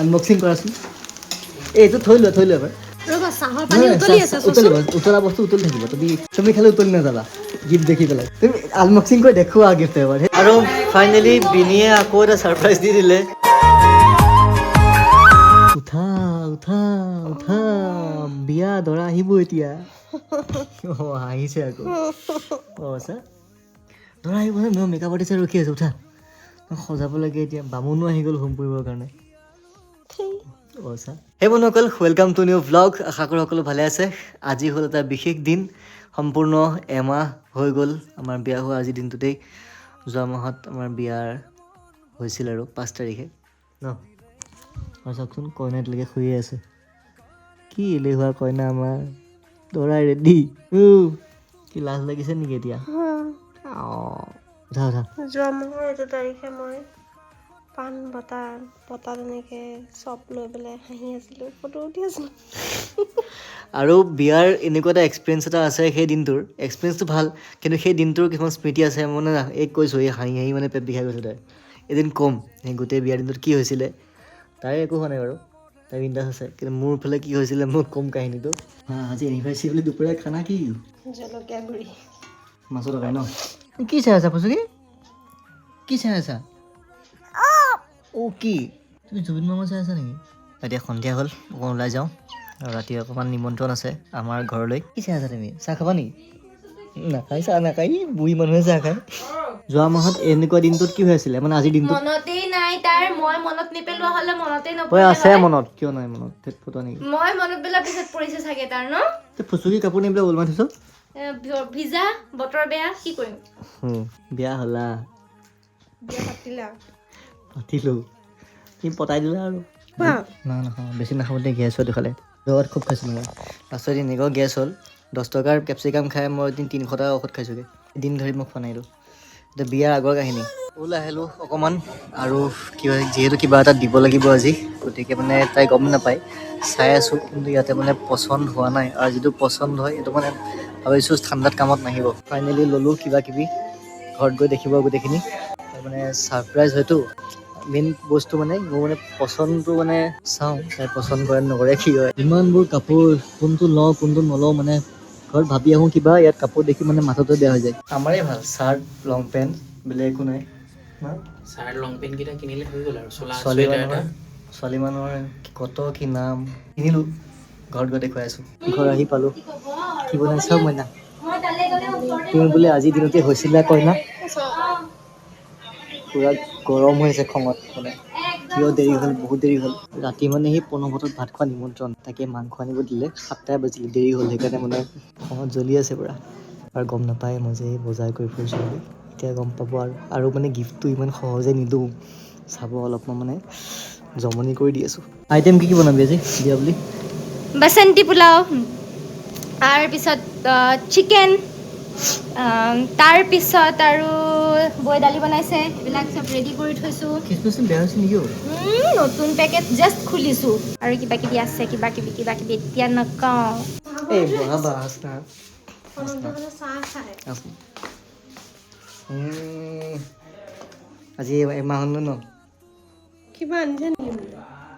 Unboxing কৰাচোন এইটো থৈ লোৱা এবাৰ ৰবা চাহৰ পানী উতলি আছে উতলা বস্তু উতলি থাকিব তুমি খালি উতলি নাযাবা গিফ্ট দেখি পেলাই তুমি আনবক্সিং কৰি দেখুওৱা গিফ্ট এবাৰ আৰু ফাইনেলি বিনিয়ে আকৌ এটা ছাৰপ্ৰাইজ দি দিলে উঠা উঠা উঠা বিয়া দৰা আহিব এতিয়া আহিছে আকৌ আচ্ছা দৰা আহিব মই মেকআপ আৰ্টিষ্ট ৰখি আছো উঠা সজাব লাগে এতিয়া বামুণো আহি গ'ল হোম কৰিবৰ কাৰণে হে বন্ধুসকল ৱেলকাম টু নিউ ভ্লগ আশা কৰোঁ সকলো ভালে আছে আজি হ'ল এটা বিশেষ দিন সম্পূৰ্ণ এমাহ হৈ গ'ল আমাৰ বিয়া হোৱা আজিৰ দিনটোতেই যোৱা মাহত আমাৰ বিয়াৰ হৈছিল আৰু 5 তাৰিখে ন আৰু চাওকচোন কইনা এতিয়ালৈকে শুয়ে আছে কি এলেহুৱা কইনা আমাৰ দৰা ৰেডি কি লাজ লাগিছে নেকি এতিয়া উঠা উঠা যোৱা মাহৰ 8 তাৰিখে মই পাণ বটা তেনেকৈ চব লৈ পেলাই হাঁহি আছিলোঁ ফটো উঠি আছিলোঁ আৰু বিয়াৰ এনেকুৱা এটা এক্সপিৰিয়েঞ্চ এটা আছে সেই দিনটোৰ এক্সপিৰিয়েঞ্চটো ভাল কিন্তু সেই দিনটোৰ কিছুমান স্মৃতি আছে মানে এই কৈছোঁ এই হাঁহি হাঁহি মানে পেট বিষাই গৈছে তাই এদিন কম সেই গোটেই বিয়াৰ দিনটোত কি হৈছিলে তাই একো হোৱা নাই বাৰু তাই বিন্দাছ আছে কিন্তু মোৰ ফালে কি হৈছিলে মই কম কাহিনীটো আজি এনিভাৰ্চাৰী বুলি দুপৰীয়া খানা কি জলকীয়া গুড়ি মাছৰ টকাই ন কি চাই আছা পচুকি কি চাই আছা অ' কি তুমি জুবিন মামা চাই আছা নেকি এতিয়া সন্ধিয়া হ'ল অকণ ওলাই যাওঁ আৰু ৰাতি অকণমান নিমন্ত্ৰণ আছে আমাৰ ঘৰলৈ কি চাই আছা তুমি চাহ খাবা নেকি নাখাই চাহ নাখায় বুঢ়ী মানুহে চাহ খায় যোৱা মাহত এনেকুৱা দিনটোত কি হৈ আছিলে মানে আজিৰ দিনটোত মনতেই নাই তাৰ মই মনত নেপেলোৱা হ'লে মনতেই তই নপৰিলে আছে মনত কিয় নাই মনত ফটো নেকি মই মনত পেলোৱাৰ পিছত পৰিছে চাগে তাৰ ন তই ফুচুকি কাপোৰ নি পেলাই ওলমাই থৈছ ভিজা বতৰ বেয়া কি কৰিম বিয়া হ'লা বিয়া পাতিলা পাতিলোঁ তুমি পতাই দিলা আৰু নহয় নহয় বেছি নাখাব দে গেছ হয় দেখালে লগত খুব খাইছিলোঁ মই লাষ্টত এনেকুৱা গেছ হ'ল 10 টকাৰ কেপচিকাম খাই মই এদিন 300 টকাৰ ঔষধ খাইছোঁগৈ এদিন ধৰি মই খোৱা নাইলোঁ এতিয়া বিয়াৰ আগৰ কাহিনী ওলাই আহিলোঁ অকণমান আৰু কিবা যিহেতু কিবা এটা দিব লাগিব আজি গতিকে মানে তাই গম নাপায় চাই আছোঁ কিন্তু ইয়াতে মানে পচন্দ হোৱা নাই আৰু যিটো পচন্দ হয় এইটো মানে ভাবিছোঁ ঠাণ্ডাত কামত নাহিব ফাইনেলি ল'লোঁ কিবা কিবি ঘৰত গৈ দেখিব গোটেইখিনি মানে ছাৰপ্ৰাইজ হয়তো মেইন বস্তু মানে মোৰ মানে পচন্দটো মানে চাওঁ তাই পচন্দ কৰে নকৰে কি হয় ইমানবোৰ কাপোৰ কোনটো লওঁ কোনটো নলওঁ মানে ঘৰত ভাবি আহোঁ কিবা ইয়াত কাপোৰ দেখি মানে মাথাটো বেয়া হৈ যায় আমাৰে ভাল চাৰ্ট লং পেণ্ট বেলেগ একো নাই চাৰ্ট লং পেণ্ট কেইটা কিনিলে হৈ গ'ল আৰু ছোৱালী মানুহৰ কত কি নাম কিনিলোঁ ঘৰত গৈ দেখুৱাই আছোঁ ঘৰ আহি পালোঁ কি বনাইছা মইনা তুমি বোলে আজিৰ দিনতে হৈছিলা কইনা পুৰা গৰম হৈ আছে খঙত মানে কিয় দেৰি হ'ল বহুত দেৰি হ'ল ৰাতি মানে সেই প্ৰণৱহঁতত ভাত খোৱা নিমন্ত্ৰণ তাকে মাংস আনিব দিলে 7টাই বাজিলে দেৰি হ'ল সেইকাৰণে মানে খঙত জ্বলি আছে পুৰা আৰু গম নাপায় মই যে বজাৰ কৰি ফুৰিছোঁ বুলি এতিয়া গম পাব আৰু মানে গিফ্টটো ইমান সহজে নিদিওঁ চাব অলপমান মানে জমনি কৰি দি আছোঁ আইটেম কি বনাবি আজি বিয়া বুলি বাসন্তী পোলাও তাৰপিছত চিকেন তাৰপিছত আৰু বৈ দালি বনাইছে এইবিলাক চব ৰেডি কৰি থৈছোঁ খিচমিচ বেয়া হৈছে নেকি নতুন পেকেট জাষ্ট খুলিছোঁ আৰু কিবা কিবি আছে কিবা কিবি এতিয়া নকওঁ এই বহাবা আছনা আজি এমাহ হ'ল ন কিবা আনিছে নেকি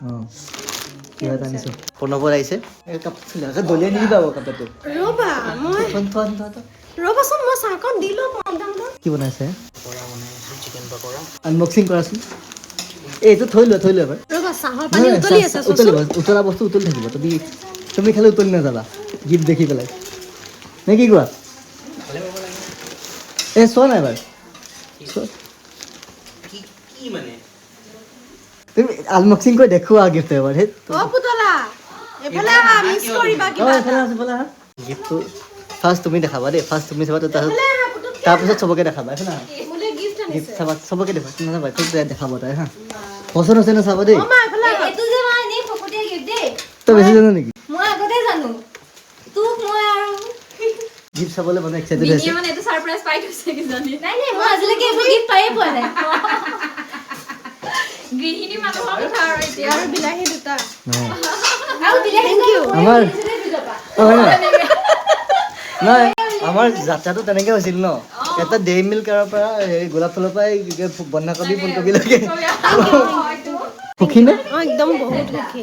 অঁ কিবা এটা আনিছোঁ প্ৰণৱত আহিছে এই কাপোৰ দলিয়াই নিদিবা আকৌ কাপোৰটো ৰ'বা মই ৰ'বাচোন মই চাহকণ দি লওঁ কি বনাইছে চিকেন পকৰা আনবক্সিং কৰাচোন এইটো থৈ লোৱা এবাৰ ৰ'বা চাহৰ পানী উতলি আছে উতলা বস্তু উতলি থাকিব তুমি খালি উতলি নাযাবা গিফ্ট দেখি পেলাই নে কি কোৱা এই চোৱা নাই এবাৰ কি মানে তুমি আনবক্সিং কৰি দেখুওৱা গিফ্ট এবাৰ সেই পুতলা এফালে আহা মিছ কৰিবা কিবা এইফালে আহা গিফ্টটো ফাৰ্ষ্ট তুমি দেখাবা দেই ফাৰ্ষ্ট তুমি চাবা তাৰপিছত চবকে দেখাবা এইফালে আহা মোলে গিফট গিফ্ট চাবা চবকে দেখাবা নাচাবা তোক দেখাব তাই হা পচন্দ হৈছে নে চাবা দেই এইটো যে মই এনেই ফকতীয়া গিফ্ট দেই তই বেছি জানো নেকি মই আগতে জানো তোক মই আৰু গিফ্ট চাবলৈ মানে এক্সাইটেড হৈছে বিনিয়ে মানে এইটো সাৰপ্ৰাইজ পাই গৈছে কি জানি নাই মই আজিলৈকে একো গিফ্ট পাইয়ে পোৱা নাই গৃহিণী মানুহৰ কথা আৰু এতিয়া আৰু বিলাহী দুটা আৰু বিলাহী থেংক ইউ আমাৰ নাই আমাৰ যাত্ৰাটো তেনেকৈ হৈছিল ন এটা ডেইৰী মিল্কৰ পৰা গোলাপ ফুলৰ পৰা বন্ধাকবি ফুলকবিলৈকে সুখী নে অঁ একদম বহুত সুখী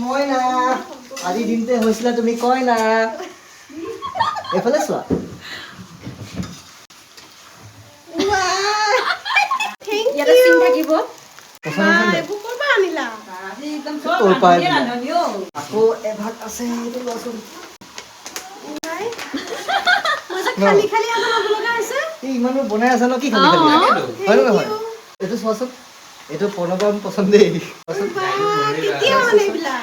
মই না আজি দিনতে হৈছিলা তুমি কয় না এইফালে চোৱা এইবোৰ ক'ৰ পৰা আনিলা আকৌ এভাগ আছে এইটো লোৱাচোন খালি খালি আকৌ ল'ব লগা হৈছে ইমানো বনাই আছা ন কি খালি খালি হয় নে নহয় এইটো চোৱাচোন এইটো প্ৰণৱৰ পচন্দেই কেতিয়া মানে এইবিলাক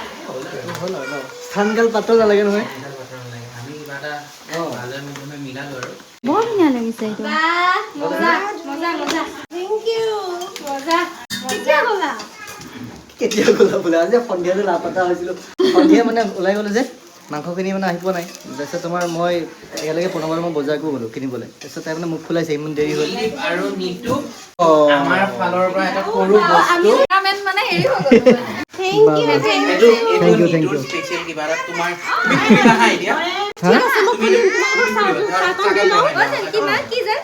হ'ল আৰু ন স্থানকাল পাত্ৰ নালাগে নহয় আমি কিবা এটা মাজে মধ্যে মিলালো আৰু বৰ ধুনীয়া লাগিছে এইটো থেংক ইউ কেতিয়া গ'লা কেতিয়া গ'লা বোলে আজি সন্ধিয়া যে লাপতা হৈছিলোঁ সন্ধিয়া মানে ওলাই গ'লো যে মাংসখিনি মানে আহি পোৱা নাই তাৰপিছত তোমাৰ মই একেলগে প্ৰণৱৰ মই বজাৰকো গ'লোঁ কিনিবলৈ তাৰপিছত তাই মানে মুখ ফুলাইছে ইমান দেৰি হ'ল আৰু নিতু আমাৰ ফালৰ পৰা এটা সৰু বস্তু মানে হেৰি হৈ গ'ল থেংক ইউ এইটো Thank you, নিতুৰ thank you. Special কিবা এটা তোমাৰ তুমি খুলিবা হা এতিয়া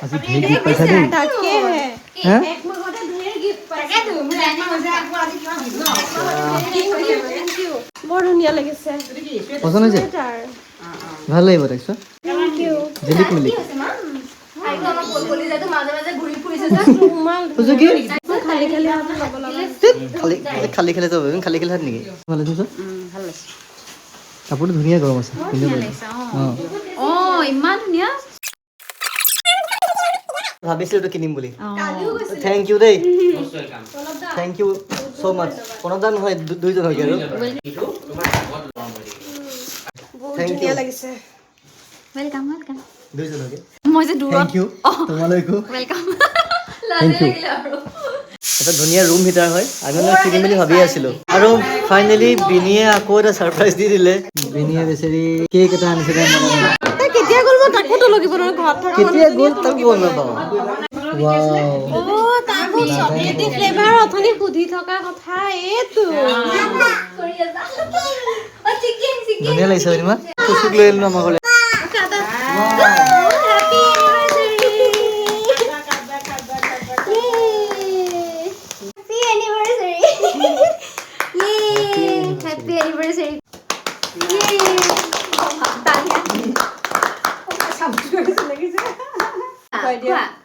আজি ঢেৰ গীত পাইছা দেই তাকেহে হা এক মাহতে ঢেৰ গিফ্ট পাইছে বৰ ধুনীয়া লাগিছে পচন্দ হৈছে তাৰ ভাল লাগিব দেখিছ থেংক ইউ জিলিক মিলিক ৰুমাল কি মই খালি খালি হাতে ল'ব লগা খালি খালি খালি যাব খালি খালি হাত নেকি ভাল লাগিছে কাপোৰটো ধুনীয়া গৰম আছে পিন্ধিব অঁ অঁ ইমান ধুনীয়া ভাবিছিলোঁ এইটো কিনিম বুলি thank you the most welcome thank you so' much প্ৰণৱদা নহয় দুইজনকে আৰু নিতু তোমাৰ আগত লম বুলি বহুত Thank ধুনীয়া you. লাগিছে ৱেলকাম ৱেলকাম দুইজনকে মই যে দূৰত থেংক ইউ তোমালৈকো ৱেলকাম থেংক ইউ এটা ধুনীয়া ৰুম হিটাৰ হয় আমি মানে কিনিম বুলি ভাবি আছিলোঁ আৰু ফাইনেলি বিনিয়ে আকৌ এটা ছাৰপ্ৰাইজ দি দিলে বিনিয়ে বেচেৰি কেক এটা আনিছিলে মনে মনে তাই কেতিয়া গ'ল মই তাকোতো লাগিব নহয় ঘৰত থকা কেতিয়া গ'ল তাক গ'ল নাপাওঁ ৱাও অ' তাকো চকলেটি ফ্লেভাৰ অথনি সুধি থকা কথা এইটো ধুনীয়া লাগিছে হয়নে খুচুক লৈ আহিলোঁ আমাৰ ঘৰলৈ Happy anniversary.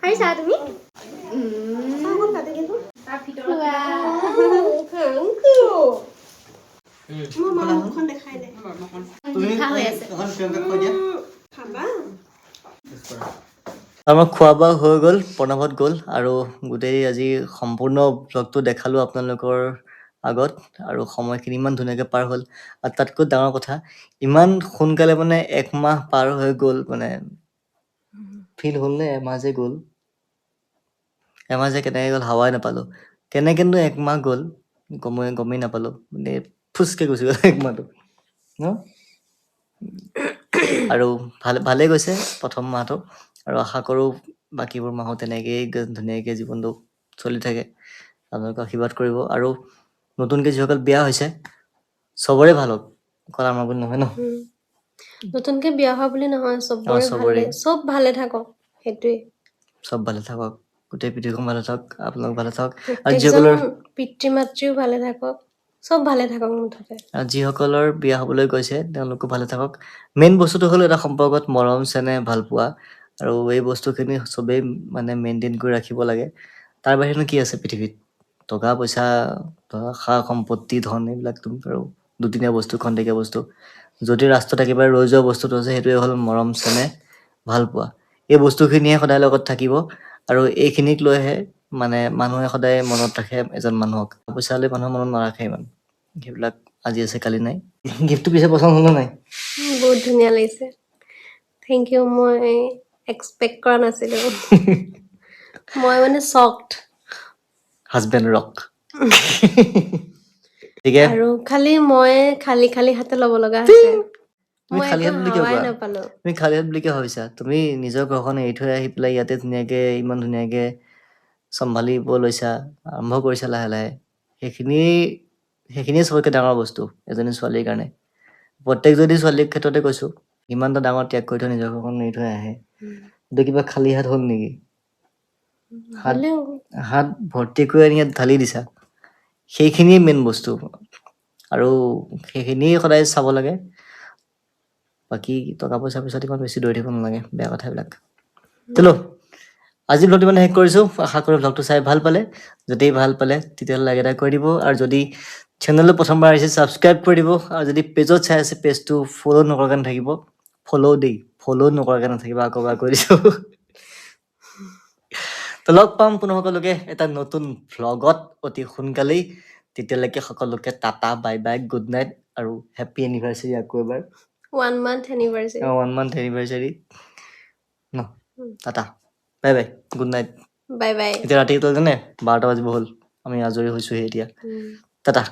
পাৰিছা তুমি মুখখন দেখাই নাই মিঠা হৈ আছে আমাৰ খোৱা বোৱা হৈ গ'ল প্ৰণৱত গ'ল আৰু গোটেই আজি সম্পূৰ্ণ ব্লগটো দেখালোঁ আপোনালোকৰ আগত আৰু সময়খিনি ইমান ধুনীয়াকৈ পাৰ হ'ল আৰু তাতকৈ ডাঙৰ কথা ইমান সোনকালে মানে একমাহ পাৰ হৈ গ'ল মানে ফিল হ'লনে এমাহ যে গ'ল এমাহ যে কেনেকৈ গ'ল হাৱাই নাপালোঁ কেনেকৈনো একমাহ গ'ল গমেই নাপালোঁ মানে ফুচকৈ গুচি গ'ল একমাহটো ন আৰু ভালেই গৈছে প্ৰথম মাহটো আৰু আশা কৰোঁ বাকীবোৰ মাহো তেনেকৈয়ে ধুনীয়াকৈ জীৱনটো চলি থাকে আপোনালোকে আশীৰ্বাদ কৰিব আৰু নতুনকৈ যিসকল বিয়া হৈছে চবৰে ভাল হওক অকল আমাৰ বুলি নহয় ন নতুনকে বিয়া হোৱা বুলি নহয় চবৰে চবৰে। ভালে চব ভালে থাকক সেইটোৱে চব ভালে থাকক গোটেই পৃথিৱীখন ভালে থাকক আপোনালোক ভালে থাকক আৰু প্ৰত্যেকজন যিসকলৰ পিতৃ মাতৃও ভালে থাকক চব ভালে থাকক মুঠতে আৰু যিসকলৰ বিয়া হ'বলৈ গৈছে তেওঁলোকো ভালে থাকক মেইন বস্তুটো হ'ল এটা সম্পৰ্কত মৰম চেনেহ ভাল পোৱা আৰু এই বস্তুখিনি চবেই মানে মেইনটেইন কৰি ৰাখিব লাগে তাৰ বাহিৰেনো কি আছে পৃথিৱীত টকা পইচা ধৰা সা সম্পত্তি ধন এইবিলাকতো আৰু দুদিনীয়া বস্তু খন্তেকীয়া বস্তু যদি ৰাস্তাত একেবাৰে ৰৈ যোৱা বস্তুটো আছে সেইটোৱে হ'ল মৰম চেনেহ ভাল পোৱা এই বস্তুখিনিয়ে সদায় লগত থাকিব আৰু এইখিনিক লৈহে মানে মানুহে সদায় মনত ৰাখে এজন মানুহক পইচা লৈ মানুহৰ মনত নাৰাখে ইমান সেইবিলাক আজি আছে কালি নাই গিফ্টটো পিছে পচন্দ হ'ল নে নাই বহুত ধুনীয়া লাগিছে থেংক ইউ মই এক্সপেক্ট কৰা নাছিলোঁ মই মানে চকড হাজবেণ্ড ৰক ঠিকে আৰু খালি মই খালি খালি হাতে ল'ব লগা হৈছে তুমি মই খালী একো হাত বুলি কিয় হাৱাই কোৱা নাপালোঁ তুমি খালী হাত বুলি কিয় ভাবিছা তুমি নিজৰ ঘৰখন এৰি থৈ আহি পেলাই ইয়াতে ধুনীয়াকৈ ইমান ধুনীয়াকৈ চম্ভালিব লৈছা আৰম্ভ কৰিছা লাহে লাহে সেইখিনিয়ে চবতকৈ ডাঙৰ বস্তু এজনী ছোৱালীৰ কাৰণে প্ৰত্যেকজনী ছোৱালীৰ ক্ষেত্ৰতে কৈছোঁ ইমান এটা ডাঙৰ ত্যাগ কৰি থৈ নিজৰ ঘৰখন এৰি থৈ আহে এইটো কিবা খালী হাত হ'ল নেকি হাত হ'লেও হাত ভৰ্তি কৰি আনি ইয়াত ঢালি দিছা সেইখিনিয়ে মেইন বস্তু আৰু সেইখিনিয়ে সদায় চাব লাগে বাকী টকা পইচা পিছত ইমান বেছি দৌৰি থাকিব নালাগে বেয়া কথা এইবিলাক চলো আজি ব্লগটো মানে শেষ কৰিছোঁ আশা কৰোঁ ব্লগটো চাই ভাল পালে যদি ভাল পালে তেতিয়াহ'লে লাইক এটা কৰি দিব আৰু যদি চেনেললৈ প্ৰথমবাৰ আহিছে ছাবস্ক্ৰাইব কৰি দিব আৰু যদি পেজত চাই আছে পেজটো ফ'ল' নকৰাকৈ নাথাকিব ফ'ল' নকৰাকৈ নাথাকিব আকৌ এবাৰ কৈ দিছোঁ তো লগ পাম পুনৰ সকলোকে এটা নতুন ভ্লগত অতি সোনকালেই তেতিয়ালৈকে সকলোকে tata bye bye good night আৰু হেপ্পী এনিভাৰ্চাৰী আকৌ এবাৰ 1 month anniversary 1 month এনিভাৰ্চাৰী ন tata bye bye good night bye bye এতিয়া ৰাতি কেইটা জানে 12টা বাজিব হ'ল আমি আজৰি হৈছোঁহে এতিয়া টাটা